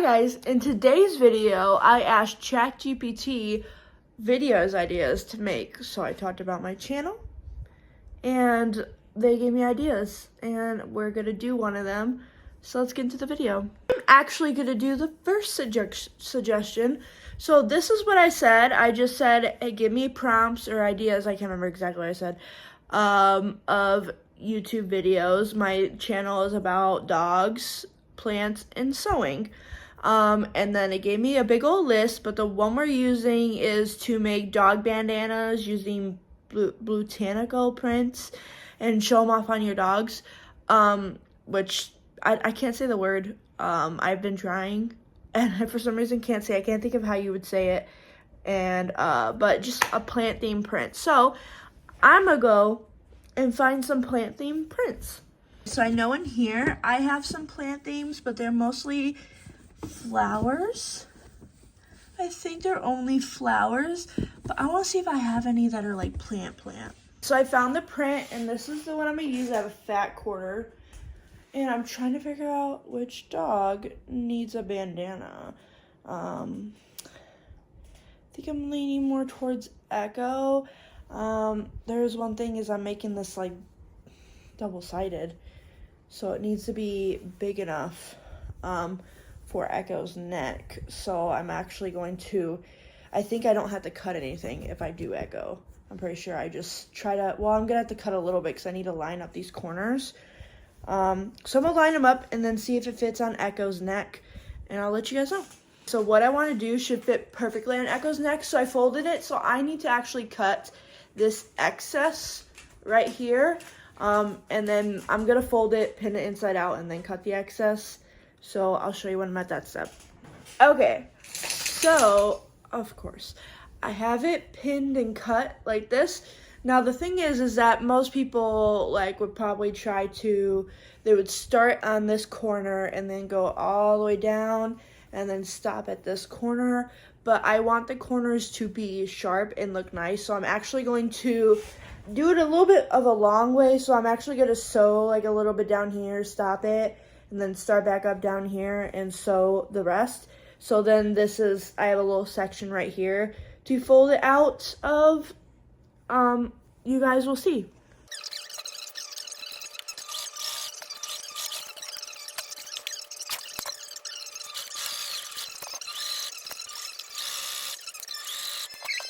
guys, in today's video, I asked ChatGPT videos ideas to make. So I talked about my channel and they gave me ideas and we're gonna do one of them. So let's get into the video. I'm actually gonna do the first suggestion. So this is what I said. I just said, hey, give me prompts or ideas. I can't remember exactly what I said, of YouTube videos. My channel is about dogs, plants, and sewing. And then it gave me a big old list, but the one we're using is to make dog bandanas using botanical prints and show them off on your dogs, which I can't say the word. I've been trying, and I, for some reason, can't think of how you would say it, and but just a plant themed print. So I'm gonna go and find some plant themed prints. So I know in here I have some plant themes, but they're mostly flowers. I think they're only flowers, but I want to see if I have any that are like plant. So I found the print, and this is the one I'm gonna use. I have a fat quarter, and I'm trying to figure out which dog needs a bandana. I think I'm leaning more towards Echo. There's one thing is I'm making this like double-sided, so it needs to be big enough for Echo's neck. So I'm actually going to, I think I don't have to cut anything if I do Echo. I'm pretty sure I just try to, well, I'm gonna have to cut a little bit because I need to line up these corners. So I'm gonna line them up and then see if it fits on Echo's neck, and I'll let you guys know. So what I want to do should fit perfectly on Echo's neck, so I folded it. So I need to actually cut this excess right here, and then I'm gonna fold it, pin it inside out, and then cut the excess. So I'll show you when I'm at that step. Okay, so of course I have it pinned and cut like this. Now the thing is that most people would probably they would start on this corner and then go all the way down and then stop at this corner. But I want the corners to be sharp and look nice, so I'm actually going to do it a little bit of a long way. So I'm actually going to sew like a little bit down here, stop it, and then start back up down here and sew the rest. So then I have a little section right here to fold it out of. You guys will see.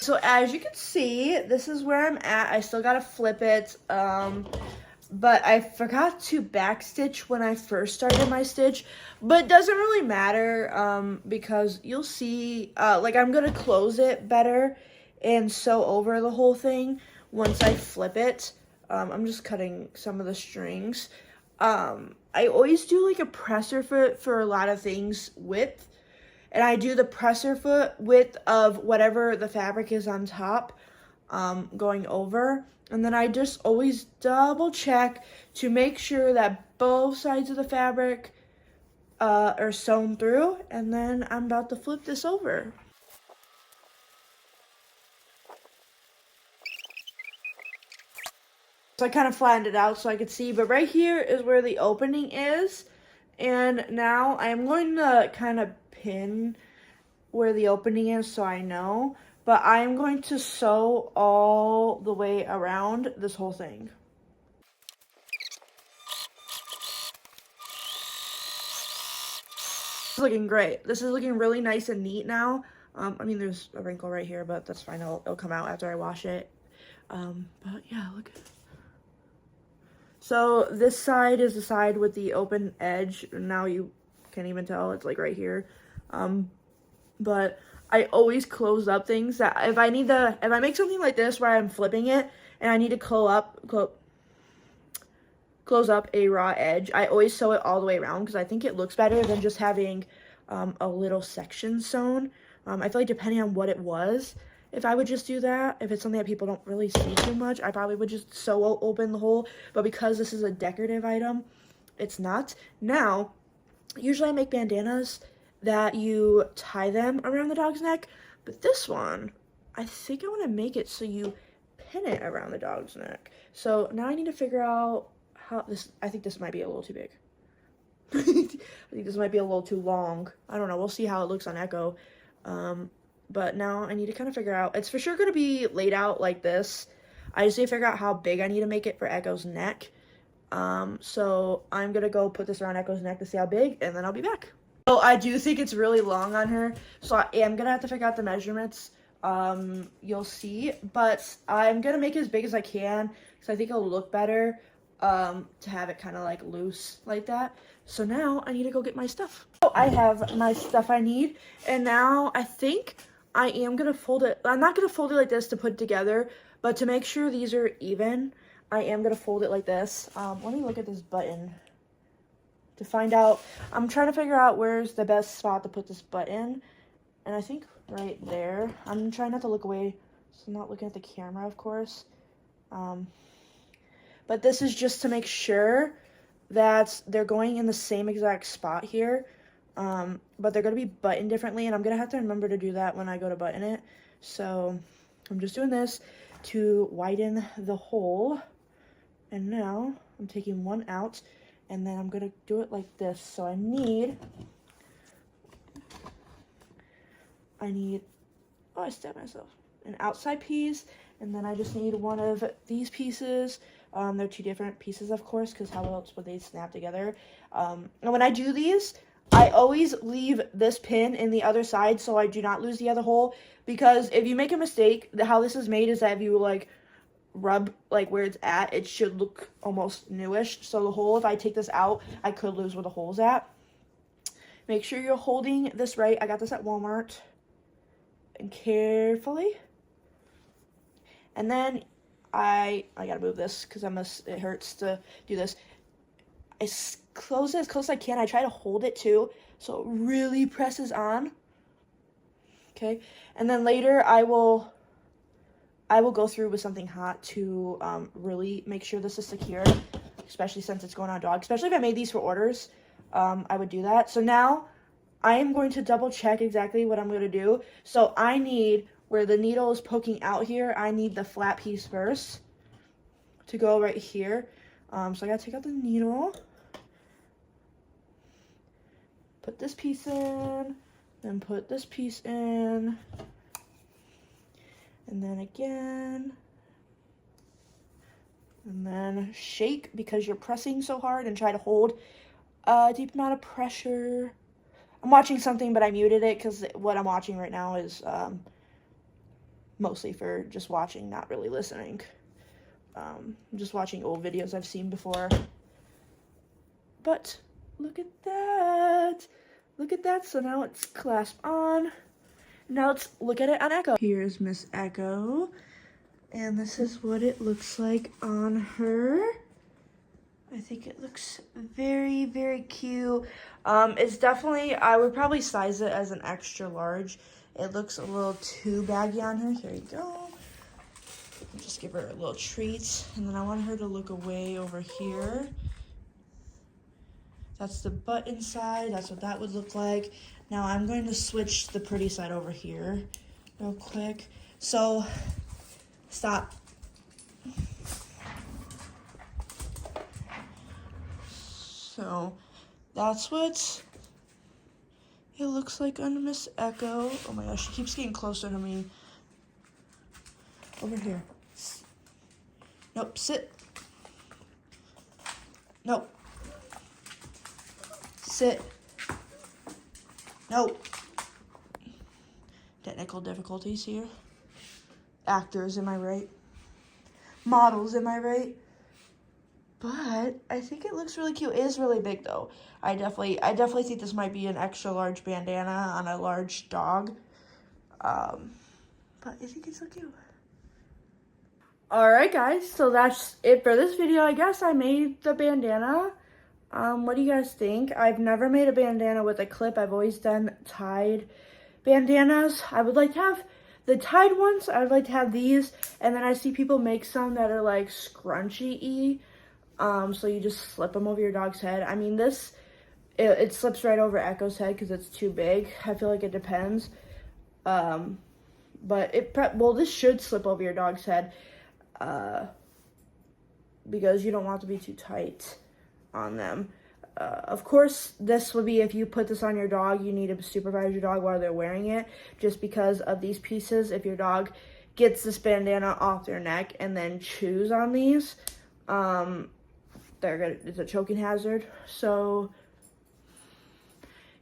So as you can see, this is where I'm at. I still gotta flip it, but I forgot to backstitch when I first started my stitch, but it doesn't really matter, because you'll see, I'm gonna close it better and sew over the whole thing once I flip it. I'm just cutting some of the strings. I always do like a presser foot for a lot of things width, and I do the presser foot width of whatever the fabric is on top, going over. And then I just always double check to make sure that both sides of the fabric are sewn through. And then I'm about to flip this over. So I kind of flattened it out so I could see, but right here is where the opening is. And now I'm going to kind of pin where the opening is so I know, but I'm going to sew all the way around this whole thing. It's looking great. This is looking really nice and neat now. I mean, there's a wrinkle right here, but that's fine. It'll come out after I wash it. But yeah, look at it. So this side is the side with the open edge. Now you can't even tell, it's like right here. But I always close up things that if I make something like this where I'm flipping it and I need to close up a raw edge, I always sew it all the way around because I think it looks better than just having a little section sewn. I feel like depending on what it was, if I would just do that, if it's something that people don't really see too much, I probably would just sew open the hole. But because this is a decorative item, it's not. Now, usually I make bandanas that you tie them around the dog's neck, but this one, I think I want to make it so you pin it around the dog's neck. So now I need to figure out how this, I think this might be a little too big. I think this might be a little too long. I don't know. We'll see how it looks on Echo. But now I need to kind of figure out. It's for sure going to be laid out like this. I just need to figure out how big I need to make it for Echo's neck. So I'm going to go put this around Echo's neck to see how big, and then I'll be back. So I do think it's really long on her. So I am going to have to figure out the measurements. You'll see. But I'm going to make it as big as I can because I think it'll look better. To have it kind of like loose like that. So now I need to go get my stuff. So I have my stuff I need, and now I think I am gonna fold it. I'm not gonna fold it like this to put it together, but to make sure these are even, I am gonna fold it like this. Let me look at this button to find out. I'm trying to figure out where's the best spot to put this button, and I think right there. I'm trying not to look away, so I'm not looking at the camera, of course. But this is just to make sure that they're going in the same exact spot here. But they're going to be buttoned differently, and I'm going to have to remember to do that when I go to button it. So I'm just doing this to widen the hole. And now I'm taking one out, and then I'm going to do it like this. So I need, oh, I stabbed myself, an outside piece, and then I just need one of these pieces. They're two different pieces, of course, because how else would they snap together? And when I do these, I always leave this pin in the other side so I do not lose the other hole, because if you make a mistake, how this is made is that if you like rub like where it's at, it should look almost newish. So the hole, if I take this out, I could lose where the hole's at. Make sure you're holding this right. I got this at Walmart. And carefully. And then I gotta move this because it hurts to do this. I close it as close as I can. I try to hold it too, so it really presses on. Okay, and then later I will go through with something hot to really make sure this is secure, especially since it's going on a dog. Especially if I made these for orders, I would do that. So now I am going to double check exactly what I'm going to do. So I need, where the needle is poking out here, I need the flat piece first to go right here. So I gotta take out the needle, put this piece in, then put this piece in, and then again, and then shake because you're pressing so hard, and try to hold a deep amount of pressure. I'm watching something, but I muted it because what I'm watching right now is mostly for just watching, not really listening. I'm just watching old videos I've seen before. But look at that. Look at that. So now it's clasped on. Now let's look at it on Echo. Here's Miss Echo. And this is what it looks like on her. I think it looks very, very cute. It's definitely, I would probably size it as an extra large. It looks a little too baggy on her. Here you go. Just give her a little treat. And then I want her to look away over here. That's the butt inside. That's what that would look like. Now I'm going to switch the pretty side over here real quick. So, stop. So, that's what it looks like on Miss Echo. Oh my gosh, she keeps getting closer to me. Over here. Nope, sit. Nope. Sit. Nope. Technical difficulties here. Actors, am I right? Models, am I right? But I think it looks really cute. It is really big though. I definitely think this might be an extra large bandana on a large dog. But I think it's so cute. Alright guys, so that's it for this video. I guess I made the bandana. What do you guys think? I've never made a bandana with a clip. I've always done tied bandanas. I would like to have the tied ones. I would like to have these. And then I see people make some that are like scrunchy-y. So you just slip them over your dog's head. I mean, this, it slips right over Echo's head because it's too big. I feel like it depends. But this should slip over your dog's head. Because you don't want to be too tight on them. of course, this would be if you put this on your dog, you need to supervise your dog while they're wearing it, just because of these pieces. If your dog gets this bandana off their neck and then chews on these, it's a choking hazard. So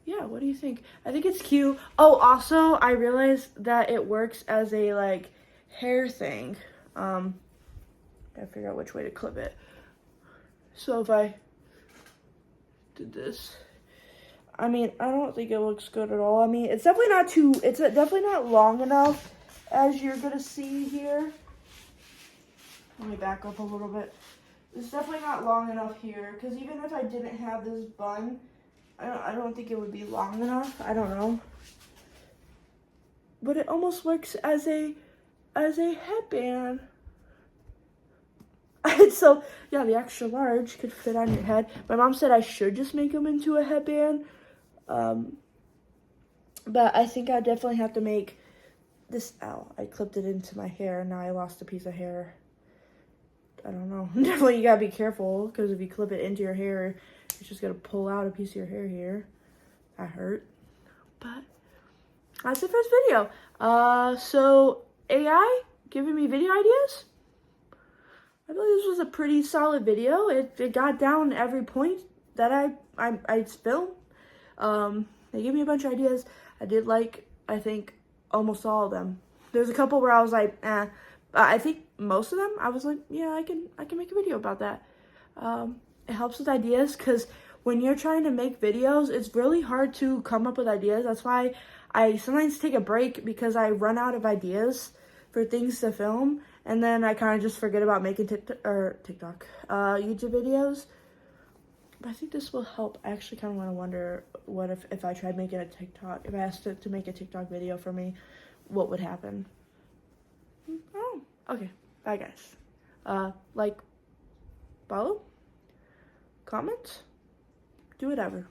yeah, what do you think? I think it's cute. Oh, also, I realized that it works as a, like, hair thing. Gotta figure out which way to clip it. So if I did this, I mean, I don't think it looks good at all. I mean, it's definitely not long enough, as you're gonna see here. Let me back up a little bit. It's definitely not long enough here, because even if I didn't have this bun, I don't think it would be long enough. I don't know. But it almost works as a headband. So, yeah, the extra large could fit on your head. My mom said I should just make them into a headband. But I think I definitely have to make this, ow, I clipped it into my hair, and now I lost a piece of hair. I don't know. Definitely you gotta be careful, because if you clip it into your hair, it's just gonna pull out a piece of your hair here. That hurt. But that's it for this video. So AI giving me video ideas. I believe this was a pretty solid video. It got down every point that I filmed. They gave me a bunch of ideas. I did like, I think, almost all of them. There's a couple where I was like, eh. But I think most of them, I was like, yeah, I can make a video about that. It helps with ideas, because when you're trying to make videos, it's really hard to come up with ideas. That's why I sometimes take a break, because I run out of ideas for things to film, and then I kind of just forget about making YouTube videos. But I think this will help. I actually kind of wonder what if I tried making a TikTok, if I asked it to make a TikTok video for me, what would happen? Oh, okay. Bye, guys. Like, follow, comment, do whatever.